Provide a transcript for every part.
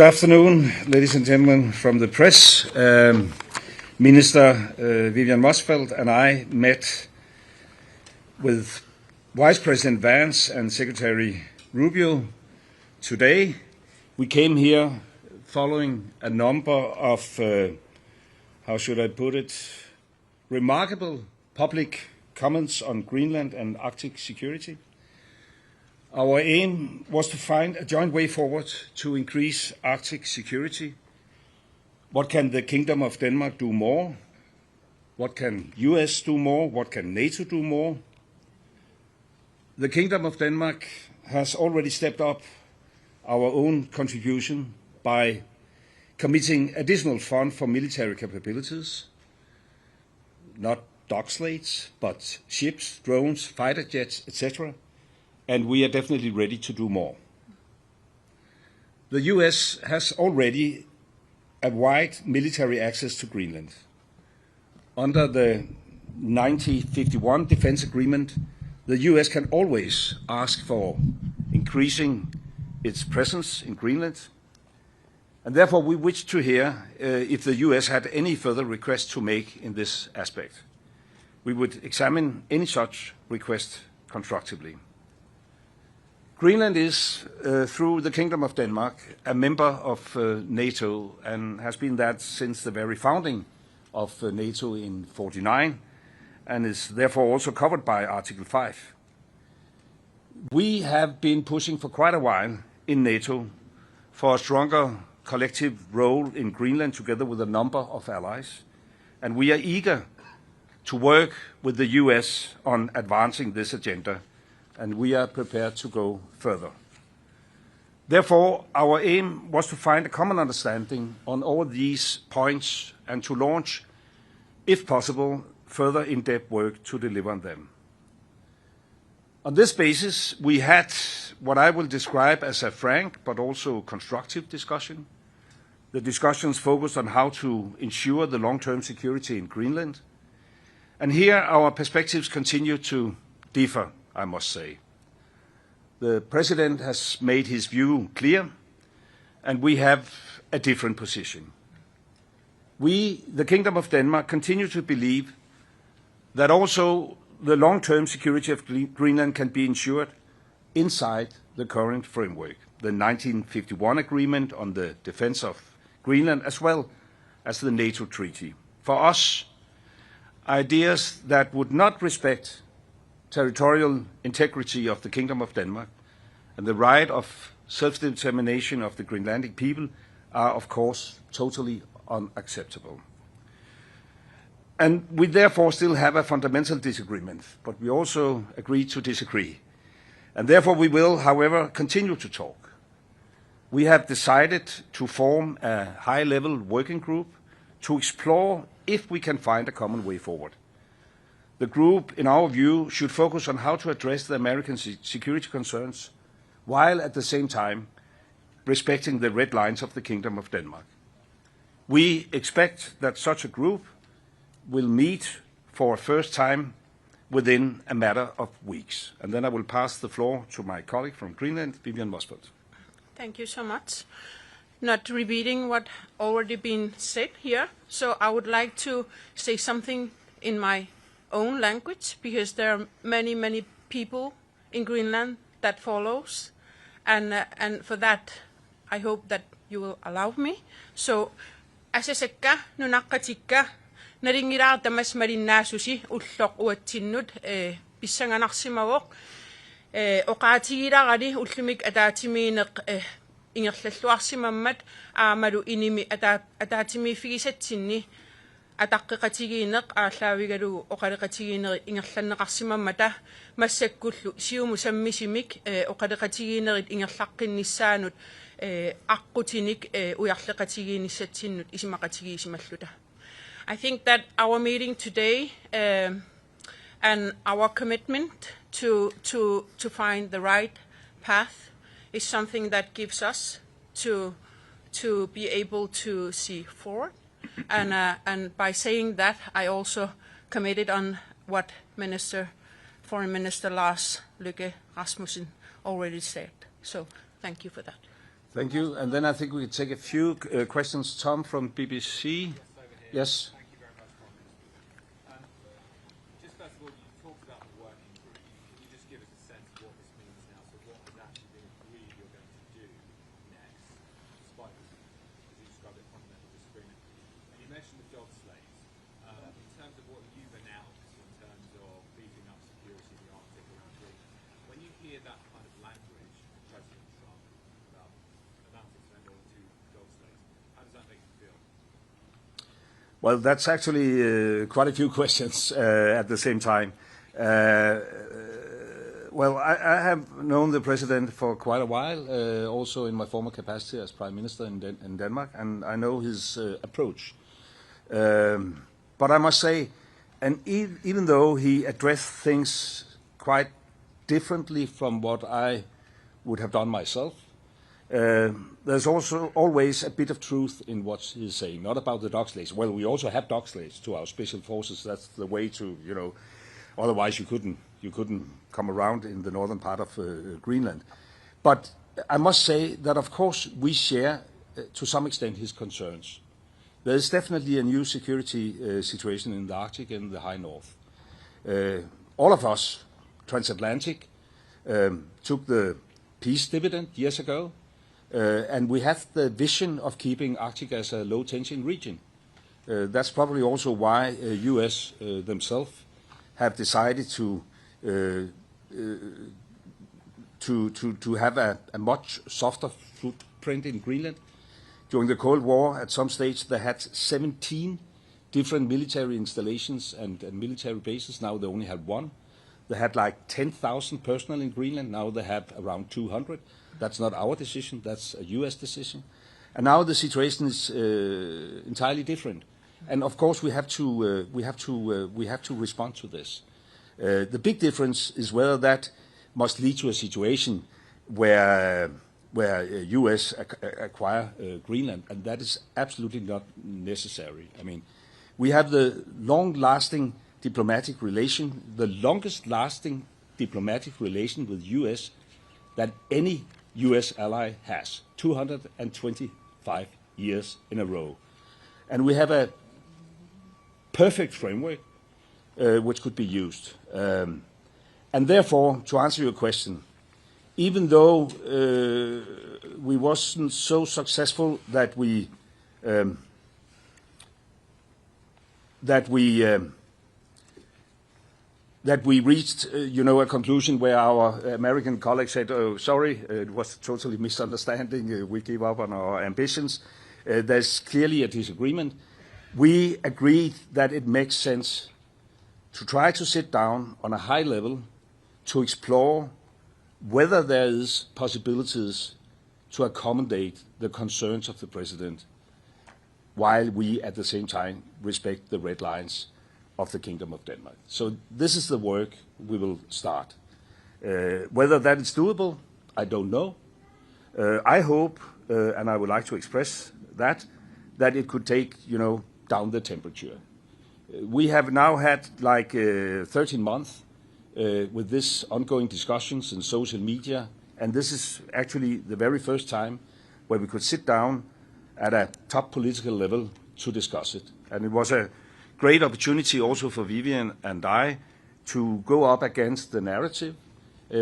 Good afternoon, ladies and gentlemen from the press. Minister Vivian Motzfeldt and I met with Vice President Vance and Secretary Rubio today. We came here following a number of, how should I put it, remarkable public comments on Greenland and Arctic security. Our aim was to find a joint way forward to increase Arctic security. What can the Kingdom of Denmark do more? What can US do more? What can NATO do more? The Kingdom of Denmark has already stepped up our own contribution by committing additional funds for military capabilities, not dock slates, but ships, drones, fighter jets, etc., and we are definitely ready to do more. The US has already a wide military access to Greenland. Under the 1951 defense agreement, the US can always ask for increasing its presence in Greenland, and therefore we wish to hear if the US had any further requests to make in this aspect. We would examine any such request constructively. Greenland is, through the Kingdom of Denmark, a member of NATO and has been that since the very founding of NATO in 1949 and is therefore also covered by Article 5. We have been pushing for quite a while in NATO for a stronger collective role in Greenland together with a number of allies, and we are eager to work with the US on advancing this agenda, and we are prepared to go further. Therefore, our aim was to find a common understanding on all these points and to launch, if possible, further in-depth work to deliver on them. On this basis, we had what I will describe as a frank but also constructive discussion. The discussions focused on how to ensure the long-term security in Greenland. And here our perspectives continue to differ, I must say. The President has made his view clear, and we have a different position. We, the Kingdom of Denmark, continue to believe that also the long-term security of Greenland can be ensured inside the current framework, the 1951 agreement on the defense of Greenland, as well as the NATO treaty. For us, ideas that would not respect territorial integrity of the Kingdom of Denmark and the right of self-determination of the Greenlandic people are, of course, totally unacceptable. And we therefore still have a fundamental disagreement, but we also agree to disagree. And therefore we will, however, continue to talk. We have decided to form a high-level working group to explore if we can find a common way forward. The group, in our view, should focus on how to address the American security concerns, while at the same time respecting the red lines of the Kingdom of Denmark. We expect that such a group will meet for a first time within a matter of weeks. And then I will pass the floor to my colleague from Greenland, Vivian Motzfeldt. Thank you so much. Not repeating what already been said here, so I would like to say something in my own language, because there are many, many people in Greenland that follows, and for that I hope that you will allow me. So, aseseka nunaqatikka naringiraar tamas marinnaasusi ulloq uatsinnut pissanganarsimavoq oqaatigilarali ullumik ataatimiineq ingerlalluarsimammat aamalu inimi ataatimiiffigisatsinni атаққиқатигиинеқ ааллаавигалугу оқалеқатигиинери ингерланнеқарсимаммата массаккуллу сиуму саммисимик оқалеқатигиинерит ингерлаққиннissaанут аққутиник уярлеқатигииниссатсиннут исимақатигиисималлута. I think that our meeting today and our commitment to find the right path is something that gives us to be able to see forward. And by saying that, I also committed on what Foreign Minister Lars Løkke Rasmussen already said. So thank you for that. Thank you. And then I think we take a few questions. Tom from BBC. Yes. Thank you very much, Prime Minister. Just first of all, you talked about the working group. Can you just give us a sense of what this means now? So what has actually been agreed you're going to do next, despite this, as you described it, fundamental disagreement? And you mentioned the job slates. In terms of what you've announced in terms of beefing up security in the Arctic around Greenland, when you hear that kind of language from President Trump about announcing to more than 2 job slates, how does that make you feel? Well, that's actually quite a few questions at the same time. Well, I have known the president for quite a while, also in my former capacity as prime minister in Denmark, and I know his approach. But I must say, and even though he addressed things quite differently from what I would have done myself, there's also always a bit of truth in what he's saying, not about the dog slates. Well, we also have dog slates to our special forces. That's the way to, otherwise you couldn't come around in the northern part of Greenland. But I must say that, of course, we share, to some extent, his concerns. There is definitely a new security situation in the Arctic and the high north. All of us, transatlantic, took the peace dividend years ago. And we have the vision of keeping Arctic as a low-tension region. That's probably also why US themselves have decided to have a much softer footprint in Greenland. During the Cold War, at some stage, they had 17 different military installations and military bases. Now they only have one. They had like 10,000 personnel in Greenland. Now they have around 200. That's not our decision. That's a U.S. decision. And now the situation is entirely different. And of course, we have to respond to this. The big difference is whether that must lead to a situation where U.S. acquire Greenland, and that is absolutely not necessary. I mean, we have the long-lasting diplomatic relation, the longest-lasting diplomatic relation with U.S. that any U.S. ally has, 225 years in a row. And we have a perfect framework which could be used. And therefore, to answer your question, even though we wasn't so successful that we reached, a conclusion where our American colleagues said, "Oh, sorry, it was a totally misunderstanding. We gave up on our ambitions." There's clearly a disagreement. We agreed that it makes sense to try to sit down on a high level to explore whether there is possibilities to accommodate the concerns of the president, while we at the same time respect the red lines of the Kingdom of Denmark. So this is the work we will start. Whether that is doable, I don't know. I hope, and I would like to express that it could take, down the temperature. We have now had like 13 months with this ongoing discussions in social media, and this is actually the very first time where we could sit down at a top political level to discuss it. And it was a great opportunity also for Vivian and I to go up against the narrative,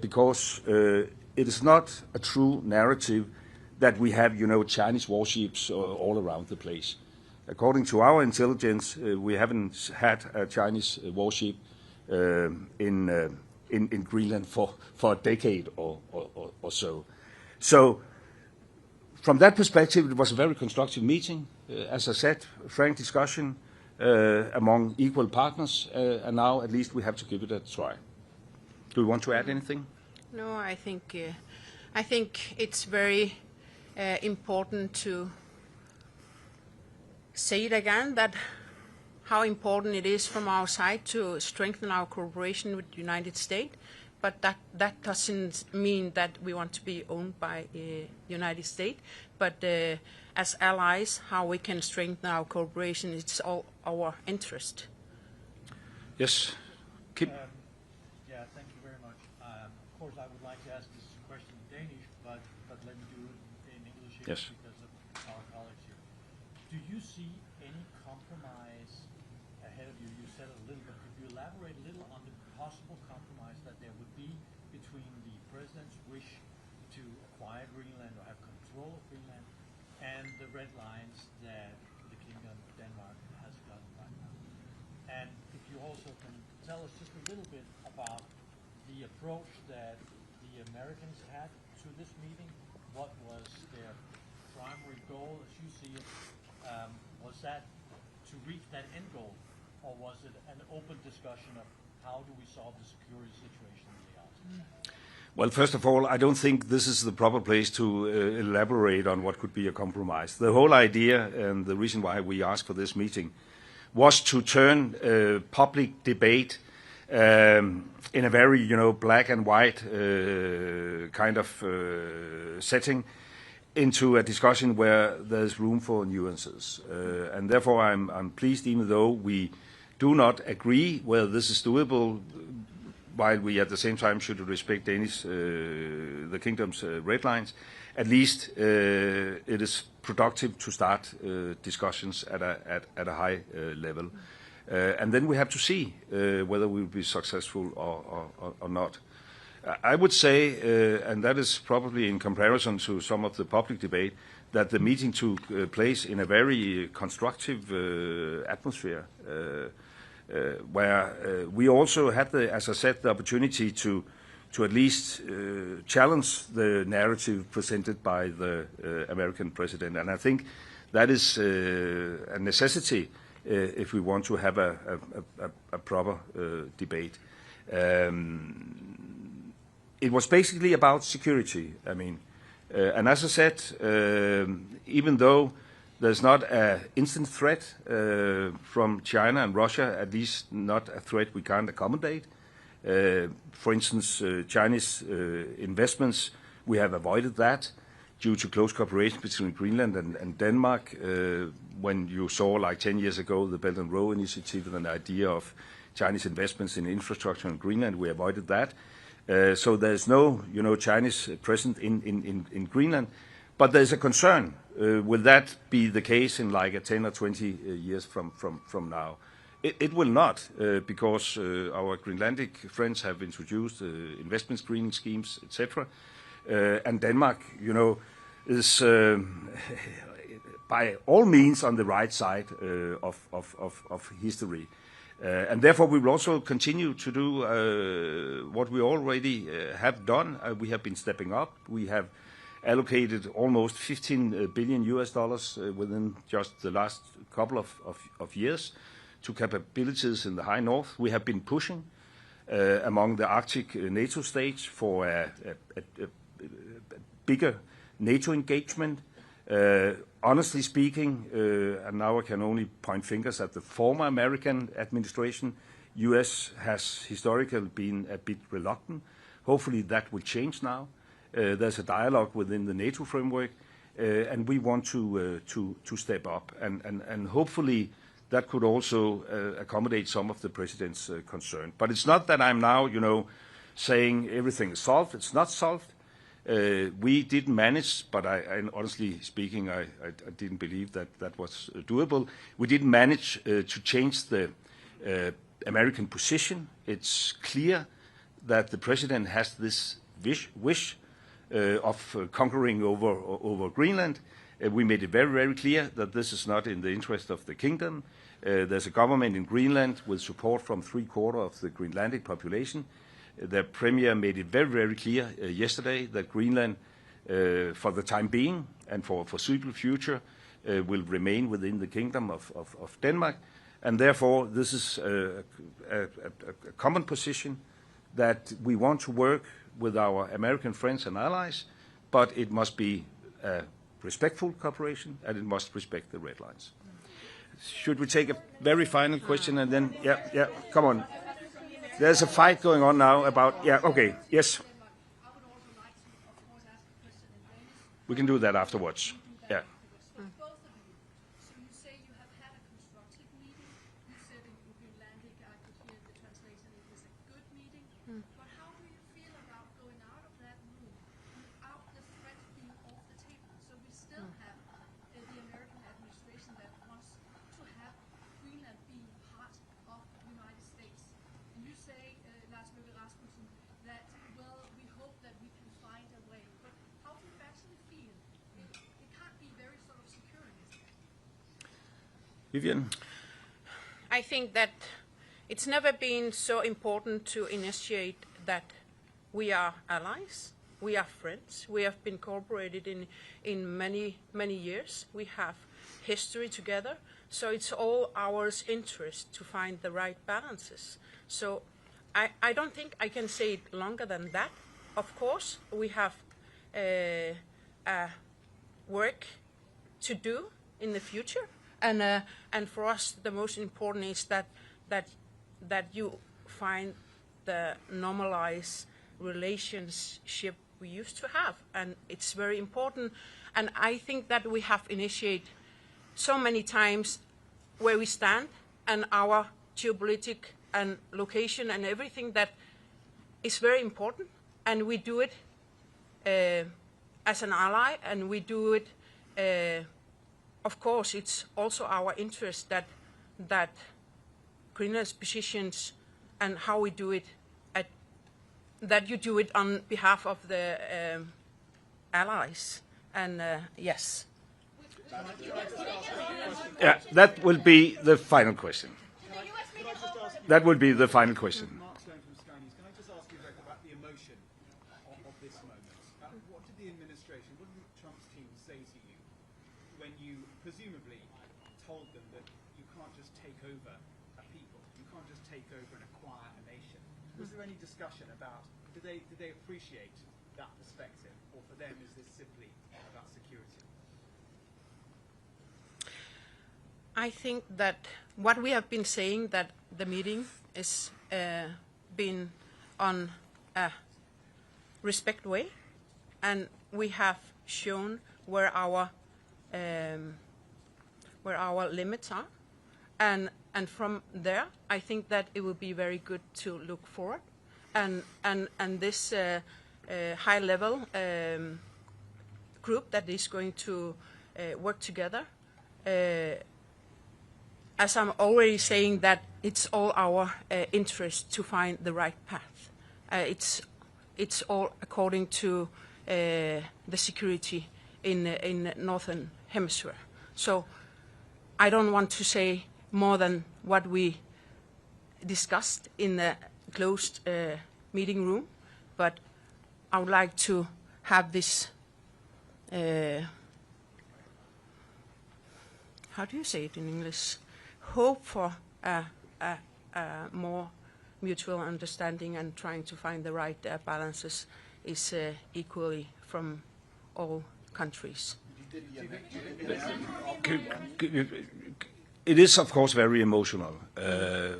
because it is not a true narrative that we have, Chinese warships all around the place. According to our intelligence, we haven't had a Chinese warship in Greenland for a decade or so. So from that perspective, it was a very constructive meeting. As I said, frank discussion among equal partners, and now at least we have to give it a try. Do you want to add anything? No, I think it's very important to say it again, that how important it is from our side to strengthen our cooperation with the United States, but that doesn't mean that we want to be owned by the United States, but as allies, how we can strengthen our cooperation, it's all our interest. Yes. Keep. Yeah, thank you very much. Of course, I would like to ask this question in Danish, but let me do it in English Yes. because of our colleagues here. Do you see any compromise ahead of you? You said it a little bit. Could you elaborate a little on the possible compromise that there would be between the president's wish to acquire Greenland or have control of Greenland and the red lines that the Kingdom of Denmark has gotten right now? And if you also can tell us just a little bit about the approach that the Americans had to this meeting. What was their primary goal, as you see it? Was that to reach that end goal, or was it an open discussion of how do we solve the security situation in the Arctic? Well, first of all, I don't think this is the proper place to elaborate on what could be a compromise. The whole idea and the reason why we asked for this meeting was to turn public debate in a very, black and white kind of setting into a discussion where there's room for nuances. And therefore, I'm pleased, even though we do not agree whether this is doable, while we at the same time should respect the kingdom's red lines, at least it is productive to start discussions at a high level. And then we have to see whether we will be successful or not. I would say, and that is probably in comparison to some of the public debate, that the meeting took place in a very constructive atmosphere, where we also had, as I said, the opportunity to at least challenge the narrative presented by the American president. And I think that is a necessity if we want to have a proper debate. It was basically about security. And as I said, even though there's not an instant threat from China and Russia, at least not a threat we can't accommodate. For instance, Chinese investments, we have avoided that due to close cooperation between Greenland and Denmark. When you saw, like 10 years ago, the Belt and Road Initiative and an idea of Chinese investments in infrastructure in Greenland, we avoided that. So there's no, Chinese presence in Greenland. But there's a concern. Will that be the case in like 10 or 20 years from now? It will not, because our Greenlandic friends have introduced investment screening schemes, etc. And Denmark, is by all means on the right side of history. And therefore, we will also continue to do what we already have done. We have been stepping up. We have allocated almost $15 billion within just the last couple of years to capabilities in the high north. We have been pushing among the Arctic NATO states for a bigger NATO engagement. Honestly speaking, and now I can only point fingers at the former American administration, US has historically been a bit reluctant. Hopefully that will change now. There's a dialogue within the NATO framework, and we want to step up. And hopefully that could also accommodate some of the president's concern. But it's not that I'm now, saying everything is solved. It's not solved. We didn't manage, but I honestly speaking, I didn't believe that was doable. We didn't manage to change the American position. It's clear that the president has this wish of conquering over Greenland. We made it very, very clear that this is not in the interest of the kingdom. There's a government in Greenland with support from 3/4 of the Greenlandic population. The premier made it very, very clear yesterday that Greenland, for the time being and for foreseeable future, will remain within the kingdom of Denmark. And therefore, this is a common position that we want to work with our American friends and allies, but it must be a respectful cooperation and it must respect the red lines. Should we take a very final question and then, yeah, come on. There's a fight going on now about, okay, yes. We can do that afterwards, yeah. Both of you, so you say you have had a constructive meeting. You said in Greenlandic, I could hear the translation, it was a good meeting. But how do you feel about going out of that room without the threat being off the table? So we still Vivian? I think that it's never been so important to initiate that we are allies, we are friends, we have been cooperated in many years, we have history together, so it's all our interest to find the right balances. So I don't think I can say it longer than that. Of course, we have work to do in the future, and for us the most important is that you find the normalized relationship we used to have, and it's very important. And I think that we have initiated so many times where we stand and our geopolitical and location and everything that is very important, and we do it as an ally, and we do it. Of course, it's also our interest that Greenland's positions and how we do it, that you do it on behalf of the allies. And yes. Yeah, that will be the final question. That will be the final question. Mark Stone from Sky News. Can I just ask you about the emotion of this moment? What did the administration, what did Trump's team say to you when you presumably told them that you can't just take over a people, you can't just take over and acquire a nation? Was there any discussion about, did they appreciate that perspective, or for them is this simply about security? I think that what we have been saying, that the meeting is been on a respect way, and we have shown where our limits are, and from there I think that it will be very good to look forward, and this high level group that is going to work together. As I'm already saying, that it's all our interest to find the right path. It's all according to the security in Northern Hemisphere. So I don't want to say more than what we discussed in the closed meeting room, but I would like to have this. How do you say it in English? Hope for a more mutual understanding and trying to find the right balances is equally from all countries. It is, of course, very emotional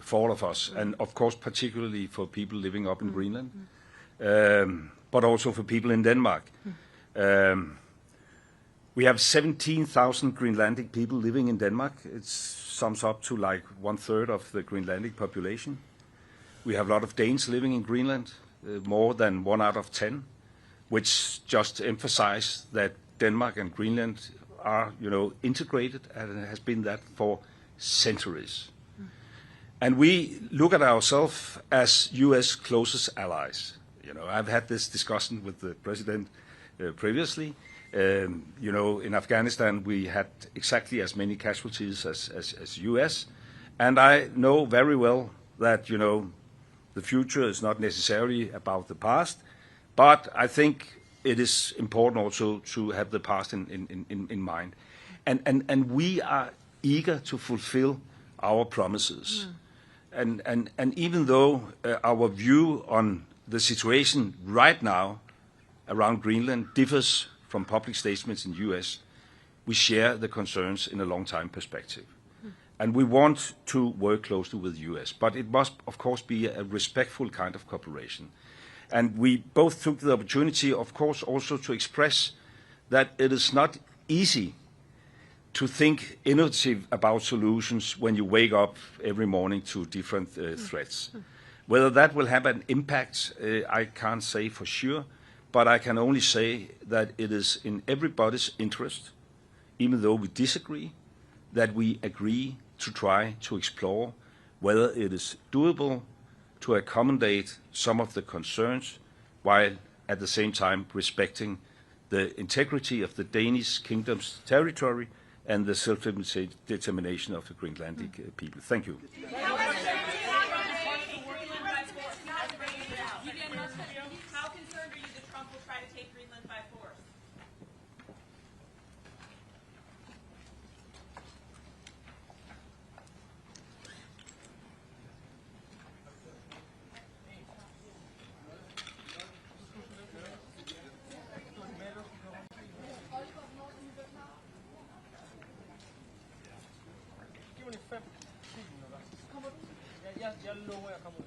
for all of us, and of course, particularly for people living up in Greenland, but also for people in Denmark. We have 17,000 Greenlandic people living in Denmark. It sums up to like 1/3 of the Greenlandic population. We have a lot of Danes living in Greenland, more than 1 out of 10, which just emphasize that Denmark and Greenland are, integrated, and it has been that for centuries. And we look at ourselves as U.S. closest allies. I've had this discussion with the president previously. In Afghanistan, we had exactly as many casualties as U.S., and I know very well that, the future is not necessarily about the past, but I think it is important also to have the past in mind. And we are eager to fulfill our promises. And even though our view on the situation right now around Greenland differs from public statements in the U.S., we share the concerns in a long-time perspective. And we want to work closely with the U.S., but it must, of course, be a respectful kind of cooperation. And we both took the opportunity, of course, also to express that it is not easy to think innovative about solutions when you wake up every morning to different threats. Whether that will have an impact, I can't say for sure, but I can only say that it is in everybody's interest, even though we disagree, that we agree to try to explore whether it is doable to accommodate some of the concerns while at the same time respecting the integrity of the Danish kingdom's territory and the self-determination of the Greenlandic people. Thank you. How concerned are you that Trump will try to take Greenland by force? Jeg lover, jeg kommer ud.